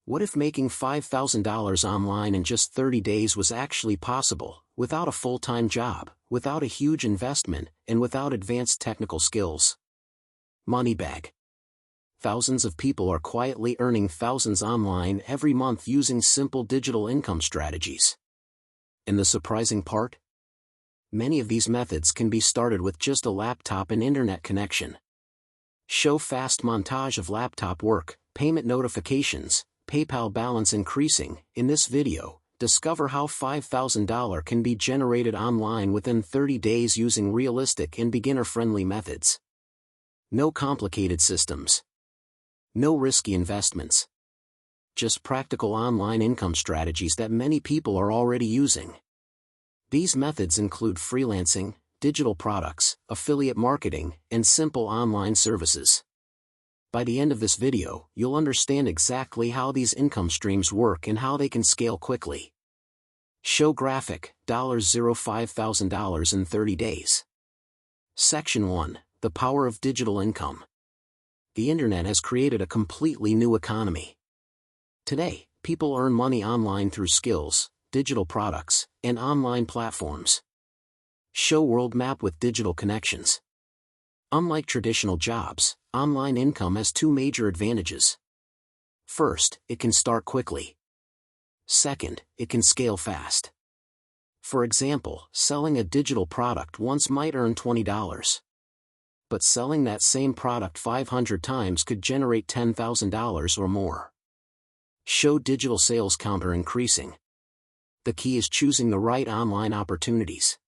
What if making $5,000 online in just 30 days was actually possible, without a full-time job, without a huge investment, and without advanced technical skills? Moneybag. Thousands of people are quietly earning thousands online every month using simple digital income strategies. And the surprising part? Many of these methods can be started with just a laptop and internet connection. Show fast montage of laptop work, payment notifications, PayPal balance increasing. In this video, discover how $5,000 can be generated online within 30 days using realistic and beginner-friendly methods. No complicated systems. No risky investments. Just practical online income strategies that many people are already using. These methods include freelancing, digital products, affiliate marketing, and simple online services. By the end of this video, you'll understand exactly how these income streams work and how they can scale quickly. Show graphic, $0 in 30 days. Section 1, The Power of Digital Income. The internet has created a completely new economy. Today, people earn money online through skills, digital products, and online platforms. Show world map with digital connections. Unlike traditional jobs, online income has two major advantages. First, it can start quickly. Second, it can scale fast. For example, selling a digital product once might earn $20. But selling that same product 500 times could generate $10,000 or more. Show digital sales counter increasing. The key is choosing the right online opportunities.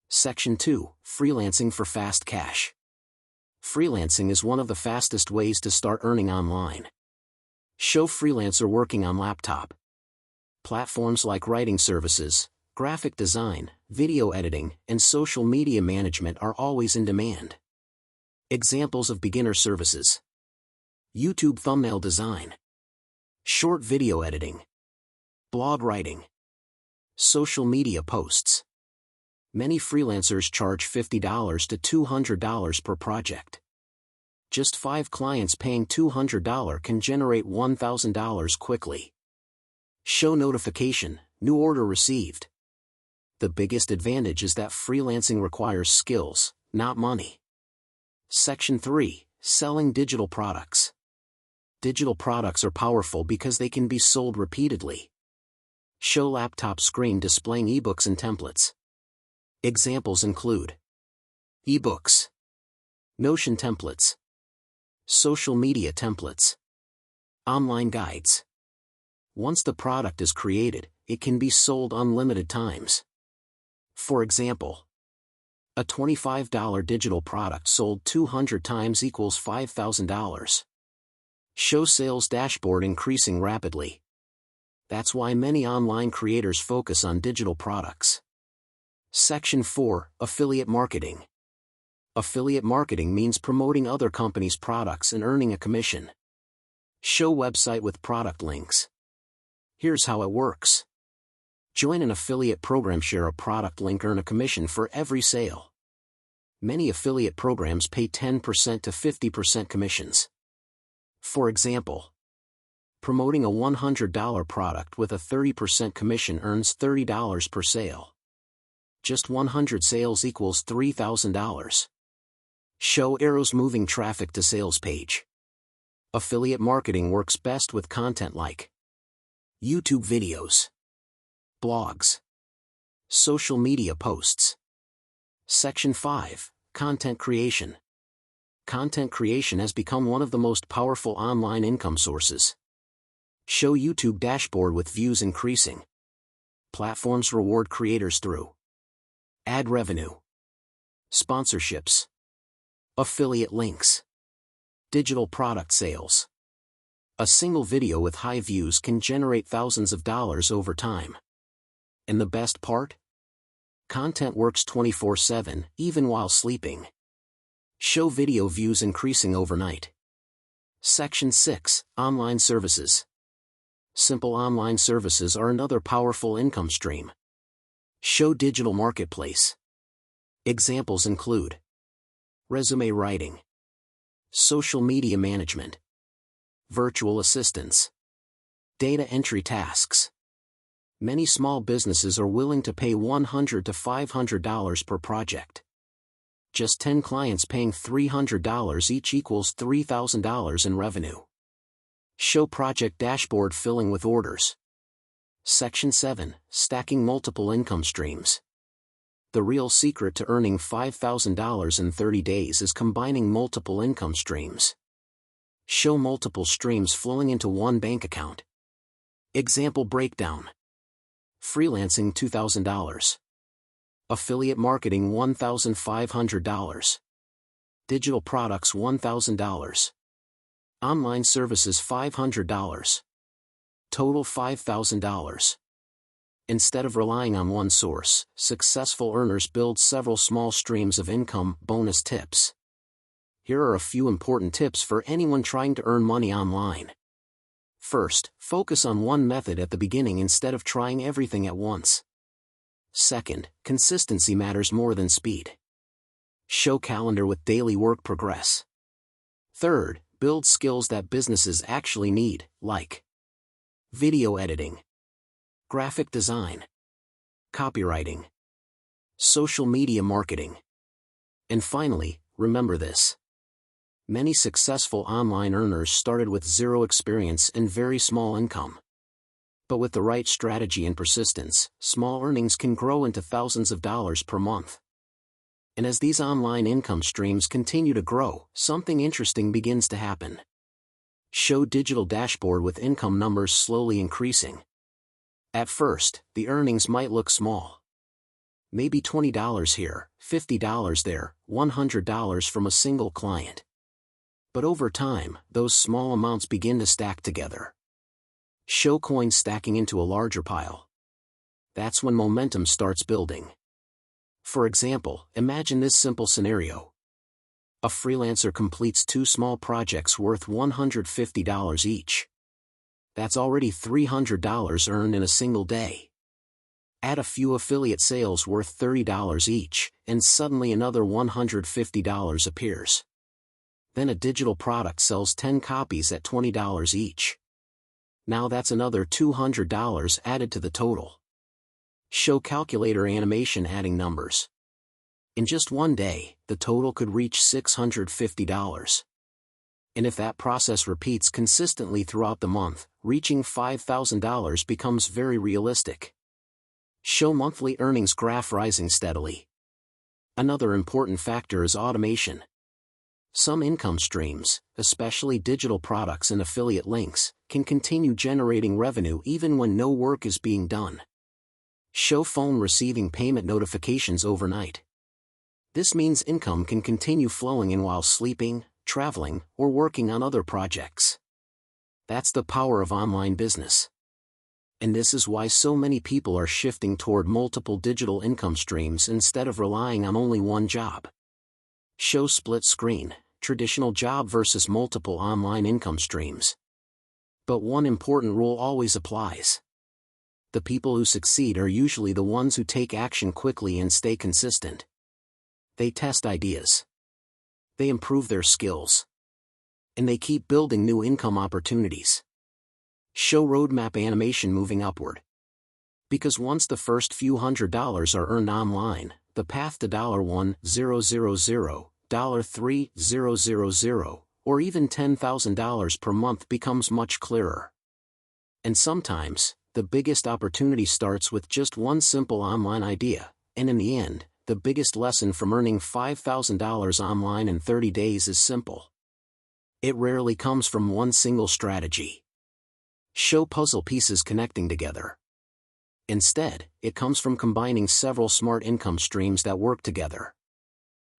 Section 2, Freelancing for fast cash. Freelancing is one of the fastest ways to start earning online. Show freelancer working on laptop. Platforms like writing services, graphic design, video editing, and social media management are always in demand. Examples of beginner services: YouTube thumbnail design, short video editing, blog writing, social media posts. Many freelancers charge $50 to $200 per project. Just 5 clients paying $200 can generate $1,000 quickly. Show notification, new order received. The biggest advantage is that freelancing requires skills, not money. Section 3, Selling digital products. Digital products are powerful because they can be sold repeatedly. Show laptop screen displaying ebooks and templates. Examples include ebooks, Notion templates, social media templates, online guides. Once the product is created, it can be sold unlimited times. For example, a $25 digital product sold 200 times equals $5,000. Show sales dashboard increasing rapidly. That's why many online creators focus on digital products. Section 4, Affiliate marketing. Affiliate marketing means promoting other companies' products and earning a commission. Show website with product links. Here's how it works. Join an affiliate program, share a product link, earn a commission for every sale. Many affiliate programs pay 10% to 50% commissions. For example, promoting a $100 product with a 30% commission earns $30 per sale. Just 100 sales equals $3,000. Show arrows moving traffic to sales page. Affiliate marketing works best with content like YouTube videos, blogs, social media posts. Section 5, Content creation. Content creation has become one of the most powerful online income sources. Show YouTube dashboard with views increasing. Platforms reward creators through ad revenue, sponsorships, affiliate links, digital product sales. A single video with high views can generate thousands of dollars over time. And the best part? Content works 24/7, even while sleeping. Show video views increasing overnight. Section 6, Online services. Simple online services are another powerful income stream. Show digital marketplace. Examples include resume writing, social media management, virtual assistants, Data entry tasks. Many small businesses are willing to pay $100 to $500 per project. Just 10 clients paying $300 each equals $3,000 in revenue. Show project dashboard filling with orders. Section 7. Stacking multiple income streams. The real secret to earning $5,000 in 30 days is combining multiple income streams. Show multiple streams flowing into one bank account. Example breakdown. Freelancing $2,000. Affiliate marketing $1,500. Digital products $1,000. Online services $500. Total $5,000. Instead of relying on one source, successful earners build several small streams of income. Bonus tips. Here are a few important tips for anyone trying to earn money online. First, focus on one method at the beginning instead of trying everything at once. Second, consistency matters more than speed. Show calendar with daily work progress. Third, build skills that businesses actually need, like video editing, graphic design, copywriting, social media marketing. And finally, remember this. Many successful online earners started with zero experience and very small income. But with the right strategy and persistence, small earnings can grow into thousands of dollars per month. And as these online income streams continue to grow, something interesting begins to happen. Show digital dashboard with income numbers slowly increasing. At first, the earnings might look small. Maybe $20 here, $50 there, $100 from a single client. But over time, those small amounts begin to stack together. Show coins stacking into a larger pile. That's when momentum starts building. For example, imagine this simple scenario. A freelancer completes 2 small projects worth $150 each. That's already $300 earned in a single day. Add a few affiliate sales worth $30 each, and suddenly another $150 appears. Then a digital product sells 10 copies at $20 each. Now that's another $200 added to the total. Show calculator animation adding numbers. In just one day, the total could reach $650. And if that process repeats consistently throughout the month, reaching $5,000 becomes very realistic. Show monthly earnings graph rising steadily. Another important factor is automation. Some income streams, especially digital products and affiliate links, can continue generating revenue even when no work is being done. Show phone receiving payment notifications overnight. This means income can continue flowing in while sleeping, traveling, or working on other projects. That's the power of online business. And this is why so many people are shifting toward multiple digital income streams instead of relying on only one job. Show split screen, traditional job versus multiple online income streams. But one important rule always applies. The people who succeed are usually the ones who take action quickly and stay consistent. They test ideas. They improve their skills. And they keep building new income opportunities. Show roadmap animation moving upward. Because once the first few $100 are earned online, the path to $1,000, $3,000, or even $10,000 per month becomes much clearer. And sometimes, the biggest opportunity starts with just one simple online idea, and in the end, the biggest lesson from earning $5,000 online in 30 days is simple. It rarely comes from one single strategy. Show puzzle pieces connecting together. Instead, it comes from combining several smart income streams that work together.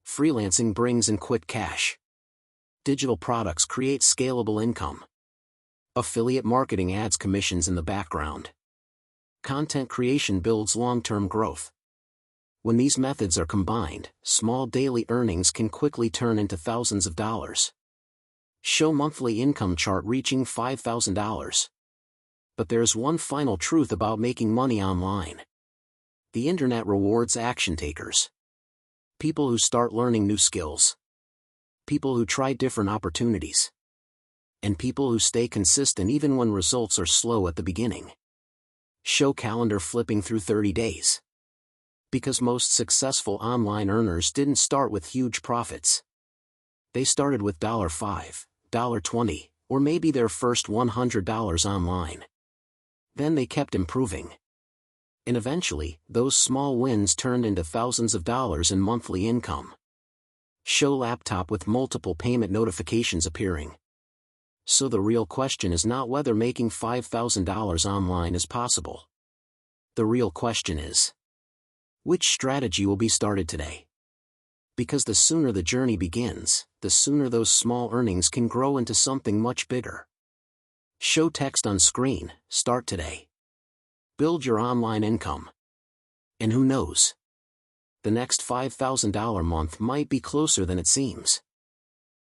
Freelancing brings in quick cash. Digital products create scalable income. Affiliate marketing adds commissions in the background. Content creation builds long-term growth. When these methods are combined, small daily earnings can quickly turn into thousands of dollars. Show monthly income chart reaching $5,000. But there's one final truth about making money online. The internet rewards action takers. People who start learning new skills. People who try different opportunities. and people who stay consistent even when results are slow at the beginning. Show calendar flipping through 30 days. Because most successful online earners didn't start with huge profits. They started with $5, $20, or maybe their first $100 online. Then they kept improving. And eventually, those small wins turned into thousands of dollars in monthly income. Show laptop with multiple payment notifications appearing. So the real question is not whether making $5,000 online is possible. The real question is, which strategy will be started today? Because the sooner the journey begins, the sooner those small earnings can grow into something much bigger. Show text on screen, start today. Build your online income. And who knows? The next $5,000 month might be closer than it seems.